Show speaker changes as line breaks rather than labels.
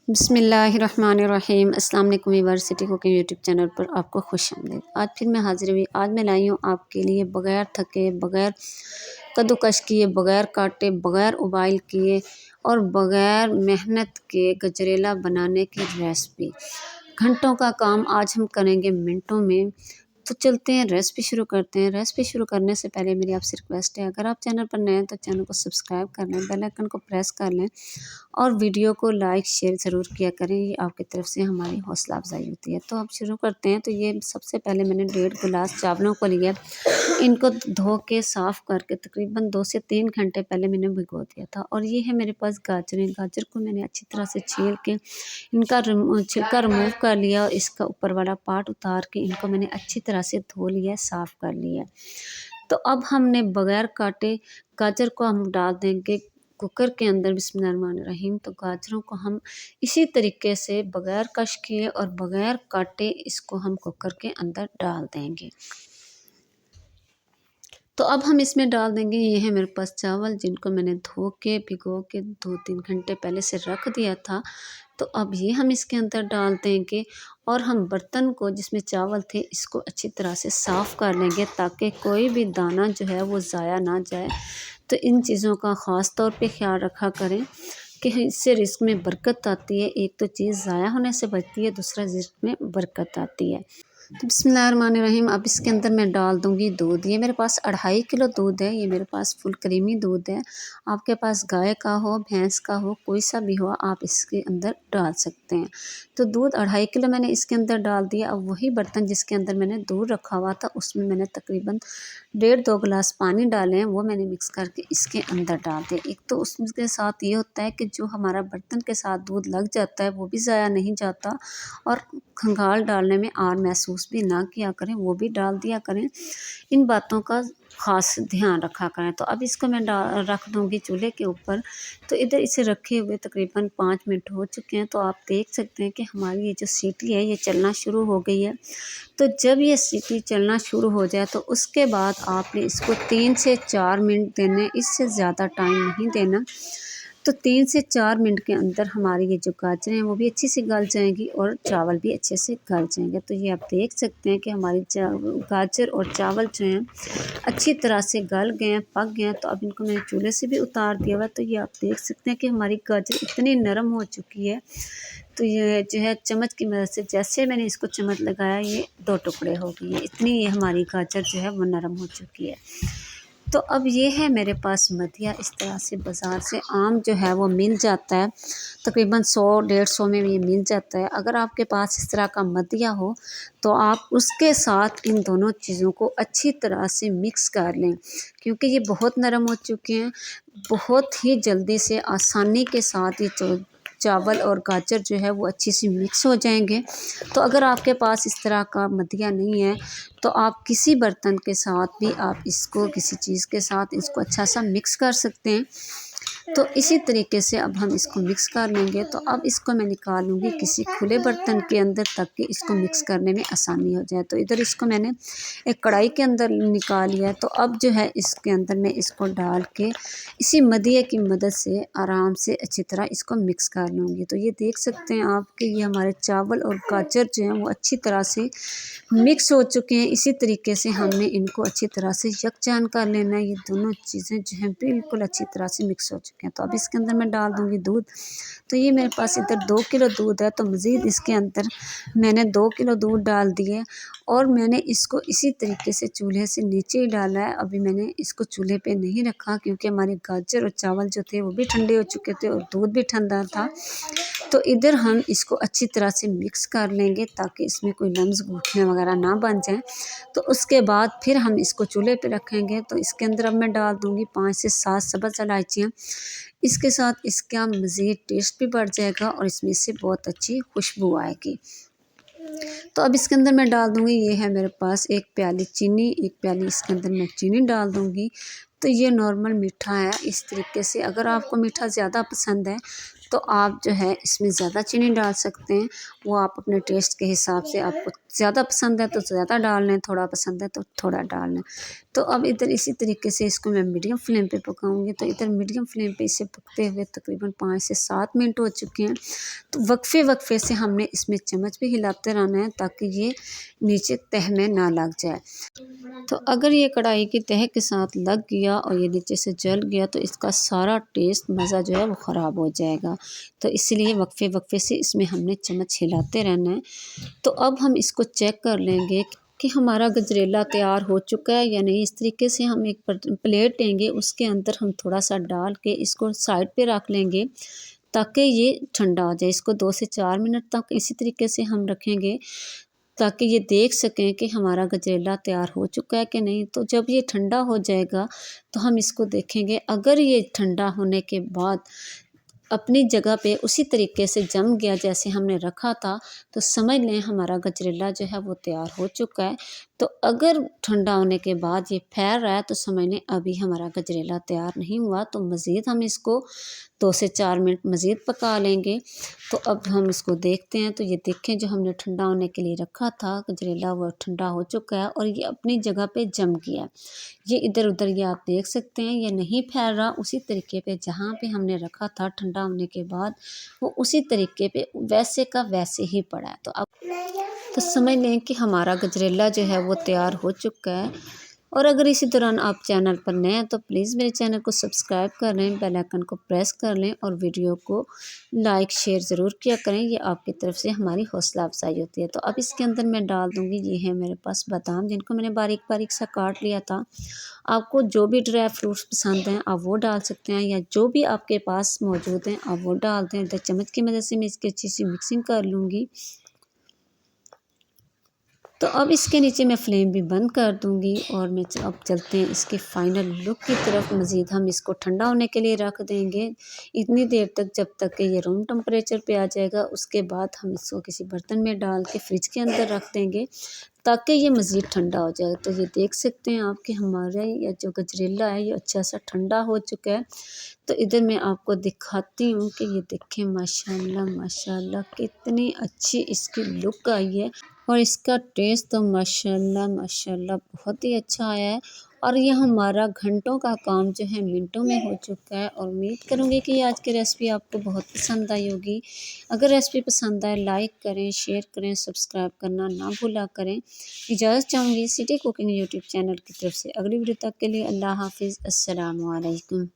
बिस्मिल्लाहिर्रहमानिर्रहीम। अस्सलाम वालेकुम यूनिवर्सिटी कुकिंग यूट्यूब चैनल पर आपको खुशामदीद। आज फिर मैं हाजिर हुई। आज मैं लाई हूँ आपके लिए बग़ैर थके, बग़ैर कद्दूकस किए, बग़ैर काटे, बग़ैर उबाइल किए और बग़ैर मेहनत के गजरेला बनाने की रेसिपी। घंटों का काम आज हम करेंगे मिनटों में। तो चलते हैं, रेसिपी शुरू करते हैं। रेसिपी शुरू करने से पहले मेरी आपसे रिक्वेस्ट है, अगर आप चैनल पर नए हैं तो चैनल को सब्सक्राइब कर लें, बेल आइकन को प्रेस कर लें और वीडियो को लाइक शेयर ज़रूर किया करें। ये आपकी तरफ से हमारी हौसला अफजाई होती है। तो अब शुरू करते हैं। तो ये सबसे पहले मैंने 1.5 गिलास चावलों को लिया। इनको धो के साफ़ करके तकरीबन 2 से 3 घंटे पहले मैंने भिगो दिया था। और ये है मेरे पास गाजरें। गाजर को मैंने अच्छी तरह से छील के इनका छिलका रिमूव कर लिया और इसका ऊपर वाला पार्ट उतार के इनको मैंने अच्छी तरह से धो लिया, साफ़ कर लिया। तो अब हमने बग़ैर काटे गाजर को हम डाल देंगे कुकर के अंदर। बिस्मिल्लाहिर्रहमानिर्रहीम। तो गाजरों को हम इसी तरीके से बग़ैर कश किए और बग़ैर काटे इसको हम कुकर के अंदर डाल देंगे। तो अब हम इसमें डाल देंगे, ये है मेरे पास चावल जिनको मैंने धो के भिगो के 2-3 घंटे पहले से रख दिया था। तो अब ये हम इसके अंदर डाल देंगे और हम बर्तन को जिसमें चावल थे इसको अच्छी तरह से साफ़ कर लेंगे ताकि कोई भी दाना जो है वो ज़ाया ना जाए। तो इन चीज़ों का ख़ास तौर पे ख्याल रखा करें कि इससे रिज़्क में बरकत आती है। एक तो चीज़ ज़ाया होने से बचती है, दूसरा रिज़्क में बरकत आती है। तो बिस्मिल्लाहिर्रहमानिर्रहीम। अब इसके अंदर मैं डाल दूँगी दूध। ये मेरे पास 2.5 किलो दूध है। ये मेरे पास फुल क्रीमी दूध है। आपके पास गाय का हो, भैंस का हो, कोई सा भी हो आप इसके अंदर डाल सकते हैं। तो दूध 2.5 किलो मैंने इसके अंदर डाल दिया। अब वही बर्तन जिसके अंदर मैंने दूध रखा हुआ था उसमें मैंने तकरीबन 1.5-2 गिलास पानी डाले हैं, वो मैंने मिक्स करके इसके अंदर डाल दिया। एक तो उसके साथ ये होता है कि जो हमारा बर्तन के साथ दूध लग जाता है वो भी ज़ाया नहीं जाता और खंगाल डालने में आर महसूस भी ना किया करें, वो भी डाल दिया करें। इन बातों का ख़ास ध्यान रखा करें। तो अब इसको मैं रख दूँगी चूल्हे के ऊपर। तो इधर इसे रखे हुए तकरीबन 5 मिनट हो चुके हैं। तो आप देख सकते हैं कि हमारी ये जो सीटी है ये चलना शुरू हो गई है। तो जब ये सीटी चलना शुरू हो जाए तो उसके बाद आपने इसको 3 से 4 मिनट देने, इससे ज़्यादा टाइम नहीं देना। तो 3 से 4 मिनट के अंदर हमारी ये जो गाजरें हैं वो भी अच्छी से गल जाएंगी और चावल भी अच्छे से गल जाएंगे। तो ये आप देख सकते हैं कि हमारी गाजर और चावल जो हैं अच्छी तरह से गल गए हैं, पक गए हैं। तो अब इनको मैंने चूल्हे से भी उतार दिया हुआ। तो ये आप देख सकते हैं कि हमारी गाजर इतनी नरम हो चुकी है। तो ये जो है चम्मच की मदद से जैसे मैंने इसको चम्मच लगाया ये 2 टुकड़े हो गए। इतनी ये हमारी गाजर जो है वो नरम हो चुकी है। तो अब ये है मेरे पास मदिया। इस तरह से बाज़ार से आम जो है वो मिल जाता है, तकरीबन 100-150 में ये मिल जाता है। अगर आपके पास इस तरह का मदिया हो तो आप उसके साथ इन दोनों चीज़ों को अच्छी तरह से मिक्स कर लें, क्योंकि ये बहुत नरम हो चुके हैं। बहुत ही जल्दी से आसानी के साथ ये चावल और गाजर जो है वो अच्छी सी मिक्स हो जाएंगे। तो अगर आपके पास इस तरह का मदिया नहीं है तो आप किसी बर्तन के साथ भी आप इसको किसी चीज़ के साथ इसको अच्छा सा मिक्स कर सकते हैं। तो इसी तरीके से अब हम इसको मिक्स कर लेंगे। तो अब इसको मैं निकाल लूँगी किसी खुले बर्तन के अंदर ताकि इसको मिक्स करने में आसानी हो जाए। तो इधर इसको मैंने एक कढ़ाई के अंदर निकाल लिया। तो अब जो है इसके अंदर मैं इसको डाल के इसी मदिये की मदद से आराम से अच्छी तरह इसको मिक्स कर लूँगी। तो ये देख सकते हैं आप कि ये हमारे चावल और गाजर जो हैं वो अच्छी तरह से मिक्स हो चुके हैं। इसी तरीके से हमने इनको अच्छी तरह से यकजान कर लेना है। ये दोनों चीज़ें जो हैं बिल्कुल अच्छी तरह से मिक्स हो चुके हैं। तो अब इसके अंदर मैं डाल दूँगी दूध। तो ये मेरे पास इधर 2 किलो दूध है। तो मज़ीद इसके अंदर मैंने 2 किलो दूध डाल दिए और मैंने इसको इसी तरीके से चूल्हे से नीचे ही डाला है। अभी मैंने इसको चूल्हे पे नहीं रखा क्योंकि हमारे गाजर और चावल जो थे वो भी ठंडे हो चुके थे और दूध भी ठंडा था। तो इधर हम इसको अच्छी तरह से मिक्स कर लेंगे ताकि इसमें कोई लम्स घुटने वगैरह ना बन जाएं। तो उसके बाद फिर हम इसको चूल्हे पे रखेंगे। तो इसके अंदर अब मैं डाल दूँगी 5 से 7 सब्ज़ इलायचियाँ। इसके साथ इसका मज़ीद टेस्ट भी बढ़ जाएगा और इसमें से बहुत अच्छी खुशबू आएगी। तो अब इसके अंदर मैं डाल दूँगी, ये है मेरे पास 1 प्याली चीनी, 1 प्याली इसके अंदर मैं चीनी डाल दूँगी। तो ये नॉर्मल मीठा है। इस तरीके से अगर आपको मीठा ज़्यादा पसंद है तो आप जो है इसमें ज़्यादा चीनी डाल सकते हैं, वो आप अपने टेस्ट के हिसाब से, आपको ज़्यादा पसंद है तो ज़्यादा डाल लें, थोड़ा पसंद है तो थोड़ा डाल लें। तो अब इधर इसी तरीके से इसको मैं मीडियम फ्लेम पे पकाऊंगी। तो इधर मीडियम फ्लेम पे इसे पकते हुए तकरीबन 5 से 7 मिनट हो चुके हैं। तो वक्फे वक्फे से हमने इसमें चम्मच भी हिलाते रहना है ताकि ये नीचे तह में ना लग जाए। तो अगर ये कढ़ाई की तह के साथ लग गया और ये नीचे से जल गया तो इसका सारा टेस्ट मज़ा जो है वो ख़राब हो जाएगा। तो इसलिए वक्फे वक्फे से इसमें हमने चम्मच हिलाते रहना है। तो अब हम इसको चेक कर लेंगे कि हमारा गजरेला तैयार हो चुका है या नहीं। इस तरीके से हम एक प्लेट लेंगे, उसके अंदर हम थोड़ा सा डाल के इसको साइड पे रख लेंगे ताकि ये ठंडा हो जाए। इसको 2 से 4 मिनट तक इसी तरीके से हम रखेंगे ताकि ये देख सकें कि हमारा गजरेला तैयार हो चुका है कि नहीं। तो जब ये ठंडा हो जाएगा तो हम इसको देखेंगे। अगर ये ठंडा होने के बाद अपनी जगह पे उसी तरीके से जम गया जैसे हमने रखा था, तो समझ लें हमारा गजरेला जो है वो तैयार हो चुका है। तो अगर ठंडा होने के बाद ये फैल रहा है तो समझ लें अभी हमारा गजरेला तैयार नहीं हुआ। तो मज़ीद हम इसको 2 से 4 मिनट मज़ीद पका लेंगे। तो अब हम इसको देखते हैं। तो ये देखें जो हमने ठंडा होने के लिए रखा था गजरेला वो ठंडा हो चुका है और ये अपनी जगह पे जम गया। ये इधर उधर ये आप देख सकते हैं, ये नहीं फैल रहा। उसी तरीके पे जहाँ पे हमने रखा था ठंडा होने के बाद वो उसी तरीके पे वैसे का वैसे ही पड़ा है। तो अब तो समझ लें कि हमारा गजरेला जो है वो तैयार हो चुका है। और अगर इसी दौरान आप चैनल पर नए हैं तो प्लीज़ मेरे चैनल को सब्सक्राइब कर लें, बेल आइकन को प्रेस कर लें और वीडियो को लाइक शेयर ज़रूर किया करें। ये आपकी तरफ से हमारी हौसला अफजाई होती है। तो अब इसके अंदर मैं डाल दूँगी, ये है मेरे पास बादाम जिनको मैंने बारीक बारीक सा काट लिया था। आपको जो भी ड्राई फ्रूट्स पसंद हैं आप वो डाल सकते हैं या जो भी आपके पास मौजूद हैं आप वो डाल दें। इधर चम्मच की मदद से मैं इसकी अच्छी सी मिक्सिंग कर लूँगी। तो अब इसके नीचे मैं फ्लेम भी बंद कर दूंगी और मैं अब चलते हैं इसके फाइनल लुक की तरफ। मज़ीद हम इसको ठंडा होने के लिए रख देंगे इतनी देर तक जब तक कि ये रूम टेम्परेचर पे आ जाएगा। उसके बाद हम इसको किसी बर्तन में डाल के फ्रिज के अंदर रख देंगे ताकि ये मज़ीद ठंडा हो जाए। तो ये देख सकते हैं आप कि हमारा ये जो गजरेला है ये अच्छा सा ठंडा हो चुका है। तो इधर मैं आपको दिखाती हूँ कि ये देखें माशाल्लाह माशाल्लाह कितनी अच्छी इसकी लुक आई है और इसका टेस्ट तो माशाल्लाह माशाल्लाह बहुत ही अच्छा आया है। और ये हमारा घंटों का काम जो है मिनटों में हो चुका है। और उम्मीद करूँगी कि आज की रेसिपी आपको बहुत पसंद आई होगी। अगर रेसिपी पसंद आए लाइक करें, शेयर करें, सब्सक्राइब करना ना भूला करें। इजाज़त चाहूँगी सिटी कुकिंग यूट्यूब चैनल की तरफ से। अगली वीडियो तक के लिए अल्लाह हाफिज़, अस्सलाम वालेकुम।